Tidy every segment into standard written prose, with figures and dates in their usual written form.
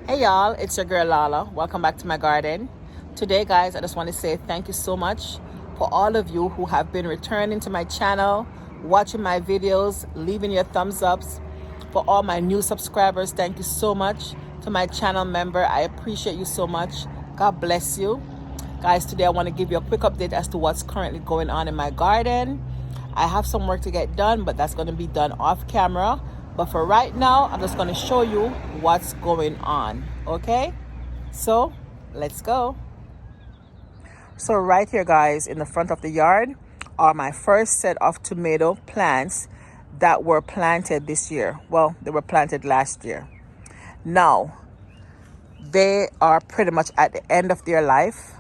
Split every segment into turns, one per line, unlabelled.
Hey y'all, it's your girl Lala. Welcome back to my garden. Today guys, I just want to say thank you so much for all of you who have been returning to my channel, watching my videos, leaving your thumbs ups. For all my new subscribers, thank you so much. To my channel member, I appreciate you so much. God bless you. Guys, today I want to give you a quick update as to what's currently going on in my garden. I have some work to get done, but that's going to be done off camera. But for right now, I'm just going to show you what's going on. Okay? So, let's go. So right here, guys, in the front of the yard are my first set of tomato plants that were planted this year. Well, they were planted last year. Now, they are pretty much at the end of their life.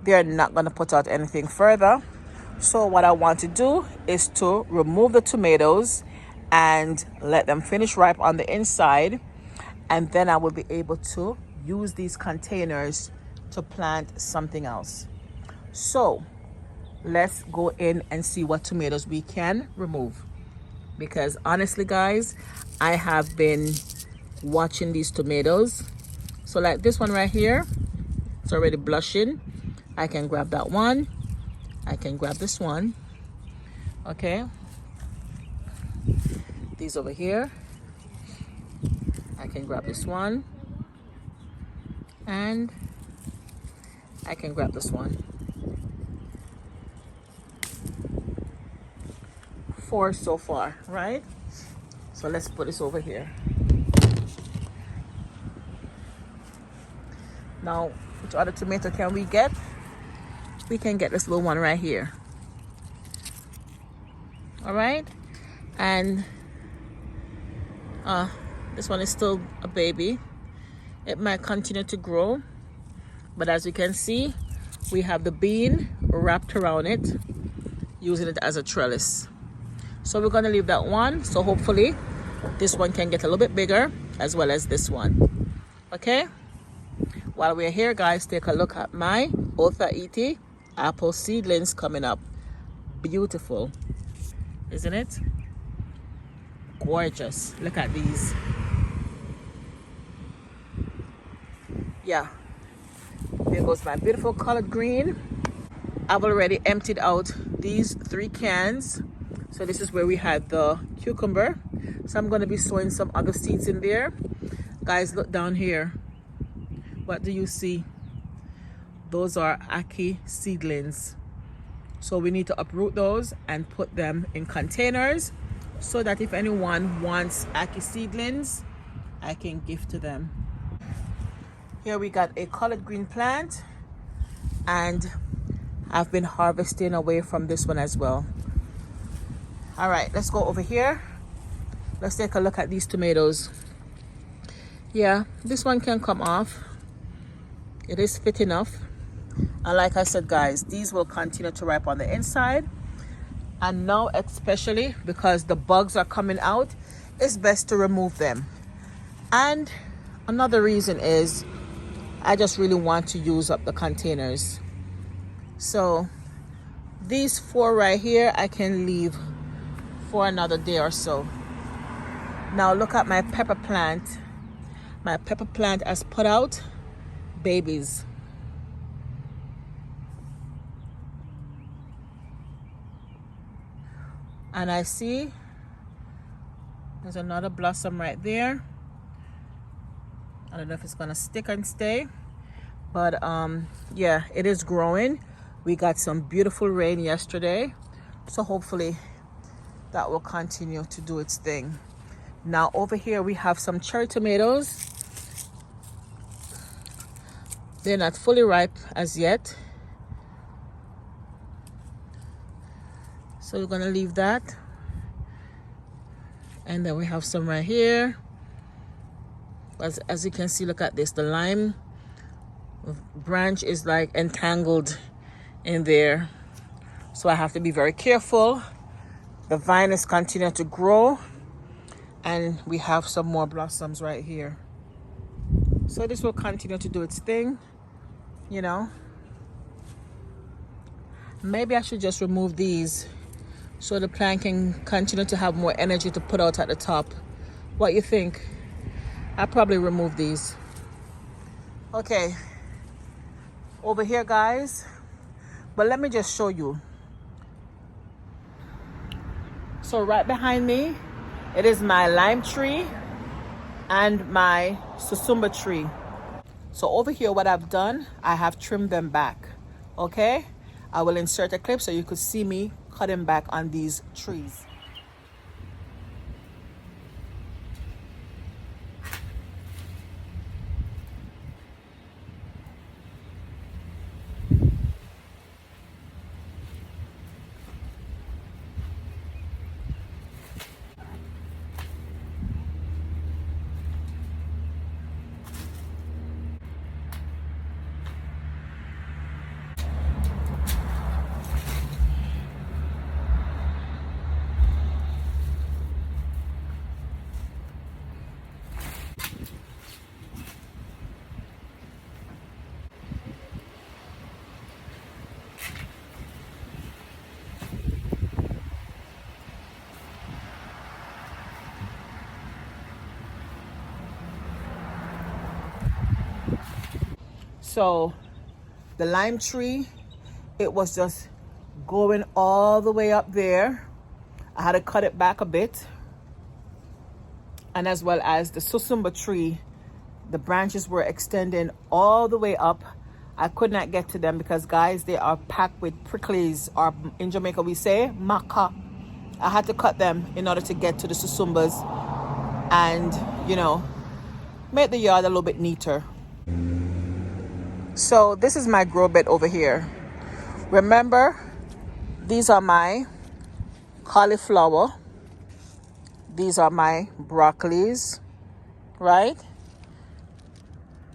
They're not going to put out anything further. So what I want to do is to remove the tomatoes and let them finish ripe on the inside, and then I will be able to use these containers to plant something else. So let's go in and see what tomatoes we can remove, because honestly guys, I have been watching these tomatoes. So like this one right here, it's already blushing. I can grab that one. I can grab this one. Okay, these over here, I can grab this one, and I can grab this one. 4 so far, right? So let's put this over here. Now, which other tomato can we get? We can get this little one right here. All right, and this one is still a baby. It might continue to grow, but as you can see, we have the bean wrapped around it, using it as a trellis. So we're going to leave that one. So hopefully this one can get a little bit bigger, as well as this one. Okay, while we're here guys, take a look at my Otha apple seedlings coming up. Beautiful, isn't it? Gorgeous. Look at these. Yeah, there goes my beautiful collard green. I've already emptied out these 3 cans. So this is where we had the cucumber. So I'm going to be sowing some other seeds in there. Guys, look down here. What do you see? Those are ackee seedlings. So we need to uproot those and put them in containers, so that if anyone wants ackee seedlings, I can give to them. Here we got a collard green plant, and I've been harvesting away from this one as well. All right, let's go over here. Let's take a look at these tomatoes. Yeah, this one can come off. It is fit enough. And like I said guys, these will continue to ripe on the inside. And now, especially because the bugs are coming out, it's best to remove them. And another reason is I just really want to use up the containers. So these 4 right here, I can leave for another day or so. Now look at my pepper plant. My pepper plant has put out babies. And I see there's another blossom right there. I don't know if it's gonna stick and stay, but yeah, it is growing. We got some beautiful rain yesterday, so hopefully that will continue to do its thing. Now over here we have some cherry tomatoes. They're not fully ripe as yet, so we're gonna leave that. And then we have some right here. As you can see, look at this. The lime branch is like entangled in there, so I have to be very careful. The vine is continuing to grow, and we have some more blossoms right here. So this will continue to do its thing, you know. Maybe I should just remove these so the plant can continue to have more energy to put out at the top. What you think? I'll probably remove these. Okay, over here guys, but let me just show you. So right behind me, it is my lime tree and my susumba tree. So over here, what I've done, I have trimmed them back. Okay, I will insert a clip so you could see me cutting back on these trees. So the lime tree, it was just going all the way up there. I had to cut it back a bit. And as well as the susumba tree, the branches were extending all the way up. I could not get to them because guys, they are packed with pricklies, or in Jamaica we say maka. I had to cut them in order to get to the susumbas and, you know, make the yard a little bit neater. So this is my grow bed over here. Remember, these are my cauliflower. These are my broccolis, right?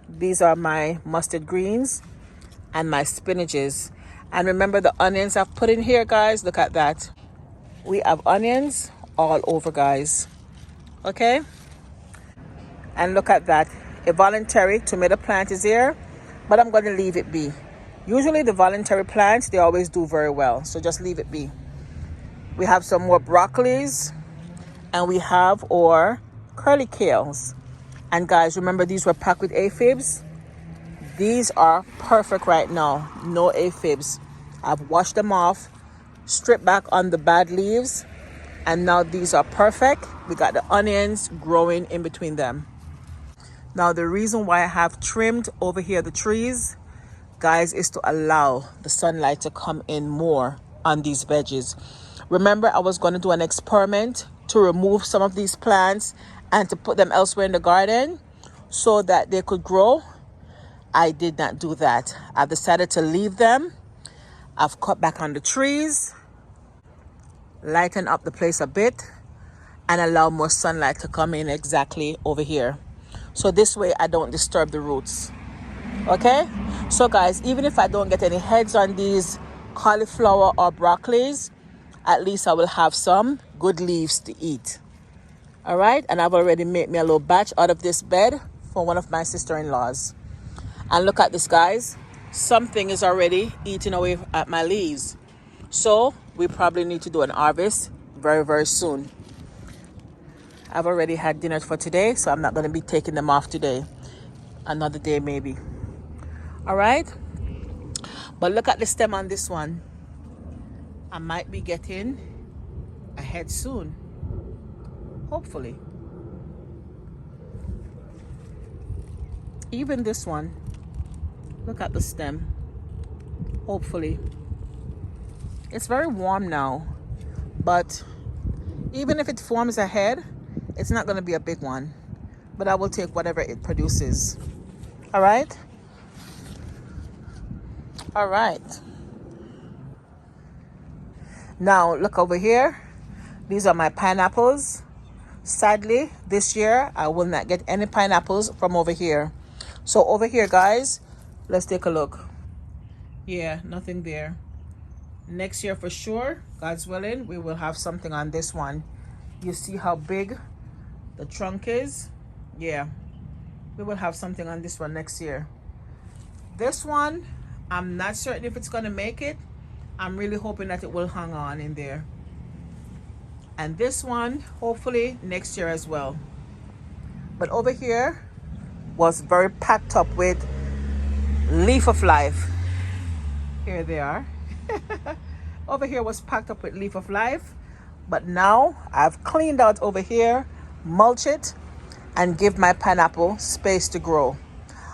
These are my mustard greens and my spinaches. And remember the onions I've put in here, guys. Look at that. We have onions all over, guys. Okay? And look at that. A voluntary tomato plant is here, but I'm going to leave it be. Usually the voluntary plants, they always do very well. So just leave it be. We have some more broccolis, and we have our curly kales. And guys, remember these were packed with aphids. These are perfect right now. No aphids. I've washed them off, stripped back on the bad leaves, and now these are perfect. We got the onions growing in between them. Now the reason why I have trimmed over here the trees, guys, is to allow the sunlight to come in more on these veggies. Remember, I was going to do an experiment to remove some of these plants and to put them elsewhere in the garden so that they could grow. I did not do that. I've decided to leave them. I've cut back on the trees, lighten up the place a bit, and allow more sunlight to come in exactly over here. So this way I don't disturb the roots. Okay? So guys, even if I don't get any heads on these cauliflower or broccolis, at least I will have some good leaves to eat. All right? And I've already made me a little batch out of this bed for one of my sister-in-laws. And look at this, guys. Something is already eating away at my leaves. So we probably need to do an harvest very, very soon. I've already had dinner for today, so I'm not going to be taking them off today. Another day maybe. All right? But look at the stem on this one. I might be getting a head soon. Hopefully. Even this one. Look at the stem. Hopefully. It's very warm now. But even if it forms a head, it's not going to be a big one. But I will take whatever it produces. All right? All right. Now, look over here. These are my pineapples. Sadly, this year, I will not get any pineapples from over here. So over here, guys, let's take a look. Yeah, nothing there. Next year for sure, God's willing, we will have something on this one. You see how big the trunk is? Yeah, we will have something on this one next year. This one, I'm not certain if it's going to make it. I'm really hoping that it will hang on in there. And this one, hopefully next year as well. But over here was very packed up with Leaf of Life. Here they are. Over here was packed up with Leaf of Life, but now I've cleaned out over here, mulch it, and give my pineapple space to grow.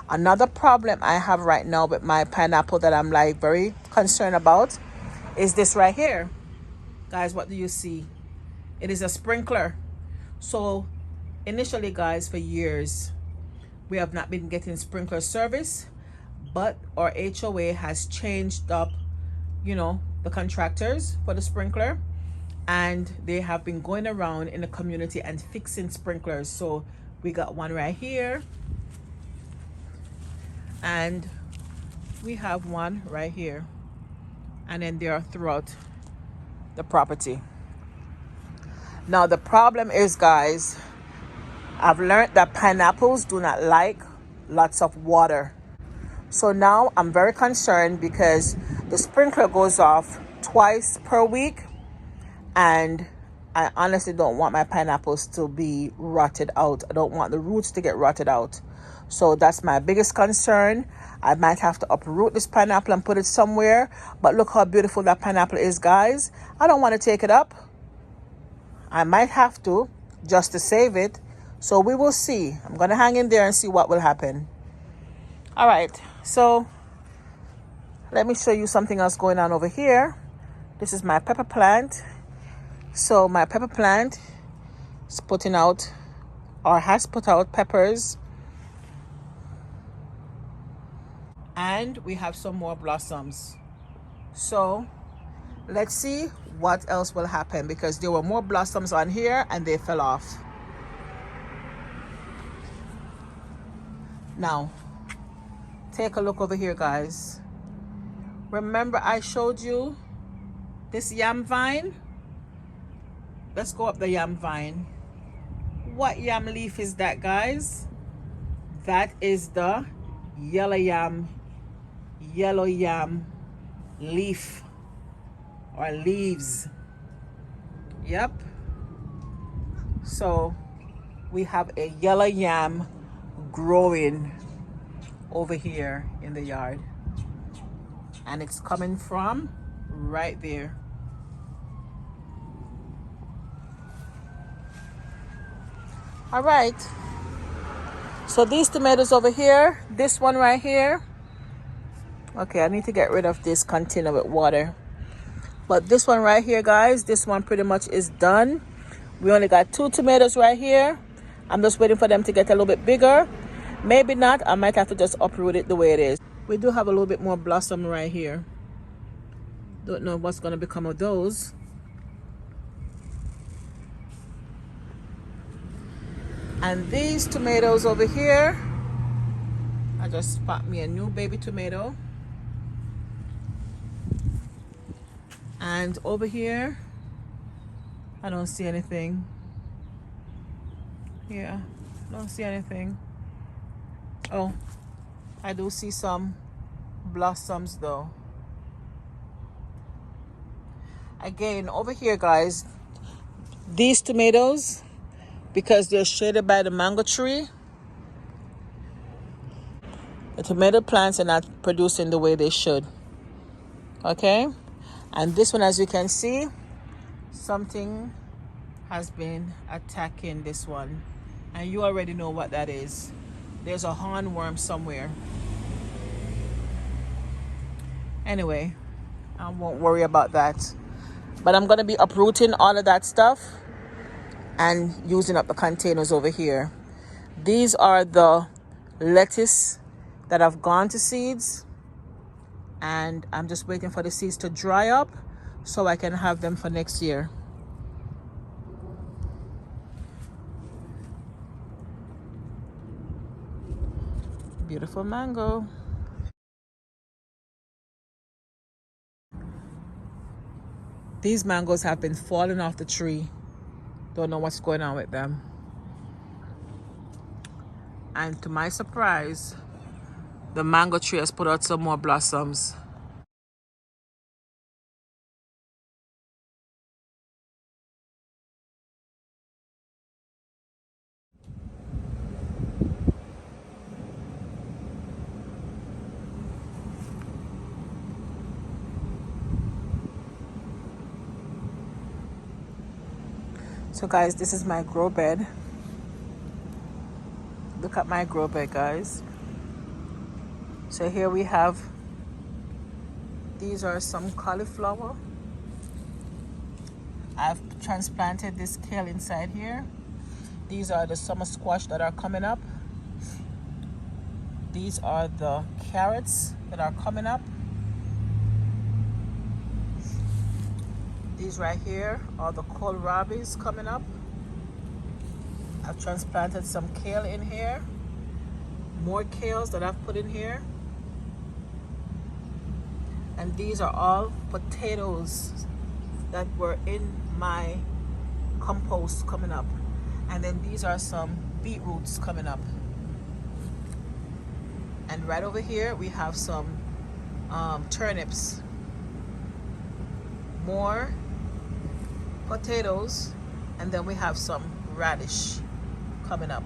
Another problem I have right now with my pineapple that I'm like very concerned about is this right here. Guys, what do you see? It is a sprinkler. So initially, guys, for years we have not been getting sprinkler service, but our HOA has changed up, the contractors for the sprinkler, and they have been going around in the community and fixing sprinklers. So we got one right here, and we have one right here, and then they are throughout the property. Now the problem is, guys, I've learned that pineapples do not like lots of water. So now I'm very concerned because the sprinkler goes off twice per week, and I honestly don't want my pineapples to be rotted out. I don't want the roots to get rotted out. So that's my biggest concern. I might have to uproot this pineapple and put it somewhere. But look how beautiful that pineapple is, guys. I don't want to take it up. I might have to, just to save it. So we will see. I'm going to hang in there and see what will happen. All right. So let me show you something else going on over here. This is my pepper plant. So my pepper plant is putting out, or has put out, peppers. And we have some more blossoms. So let's see what else will happen, because there were more blossoms on here and they fell off. Now, take a look over here, guys. Remember I showed you this yam vine? Let's go up the yam vine. What yam leaf is that, guys? That is the yellow yam leaf, or leaves. Yep. So we have a yellow yam growing over here in the yard, and it's coming from right there. All right, so these tomatoes over here, this one right here, okay, I need to get rid of this container with water, but this one right here, guys, this one pretty much is done. We only got 2 tomatoes right here. I'm just waiting for them to get a little bit bigger. Maybe not, I might have to just uproot it the way it is. We do have a little bit more blossom right here. Don't know what's going to become of those. And these tomatoes over here, I just spot me a new baby tomato. And over here, I don't see anything. Yeah, don't see anything. Oh, I do see some blossoms though. Again, over here, guys, these tomatoes, because they're shaded by the mango tree, the tomato plants are not producing the way they should. Okay, and this one, as you can see, something has been attacking this one, and you already know what that is. There's a hornworm somewhere. Anyway, I won't worry about that, but I'm going to be uprooting all of that stuff and using up the containers over here. These are the lettuce that have gone to seeds, and I'm just waiting for the seeds to dry up so I can have them for next year. Beautiful mango. These mangoes have been falling off the tree. Don't know what's going on with them. And to my surprise, the mango tree has put out some more blossoms. So guys, this is my grow bed. Look at my grow bed, guys. So here we have, these are some cauliflower. I've transplanted this kale inside here. These are the summer squash that are coming up. These are the carrots that are coming up. These right here are the kohlrabies coming up. I've transplanted some kale in here. More kales that I've put in here. And these are all potatoes that were in my compost coming up. And then these are some beetroots coming up. And right over here we have some turnips. More potatoes, and then we have some radish coming up.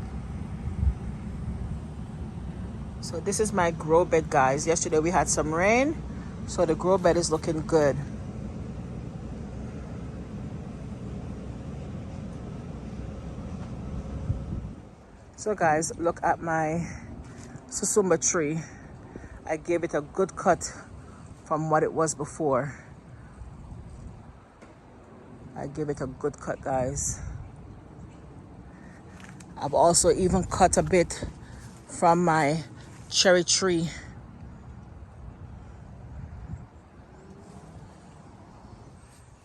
So this is my grow bed, guys. Yesterday we had some rain, so the grow bed is looking good. So guys, look at my susumba tree. I gave it a good cut from what it was before. I give it a good cut, guys. I've also even cut a bit from my cherry tree.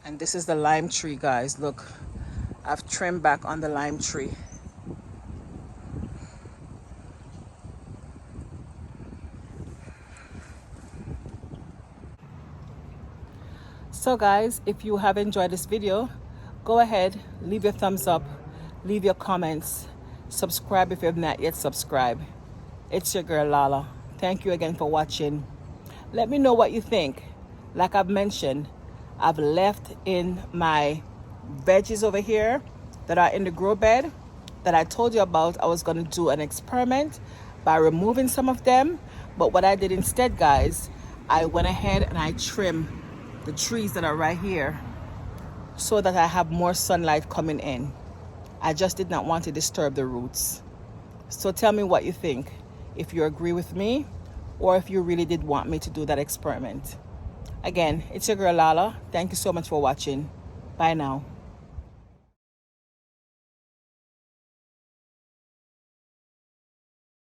And this is the lime tree, guys. Look, I've trimmed back on the lime tree. So guys, if you have enjoyed this video, go ahead, leave your thumbs up, leave your comments, subscribe if you have not yet subscribed. It's your girl Lala. Thank you again for watching. Let me know what you think. Like I've mentioned, I've left in my veggies over here that are in the grow bed that I told you about. I was going to do an experiment by removing some of them, but what I did instead, guys, I went ahead and I trimmed the trees that are right here so that I have more sunlight coming in. I just did not want to disturb the roots. So tell me what you think, if you agree with me or if you really did want me to do that experiment. Again, it's your girl Lala. Thank you so much for watching. Bye now.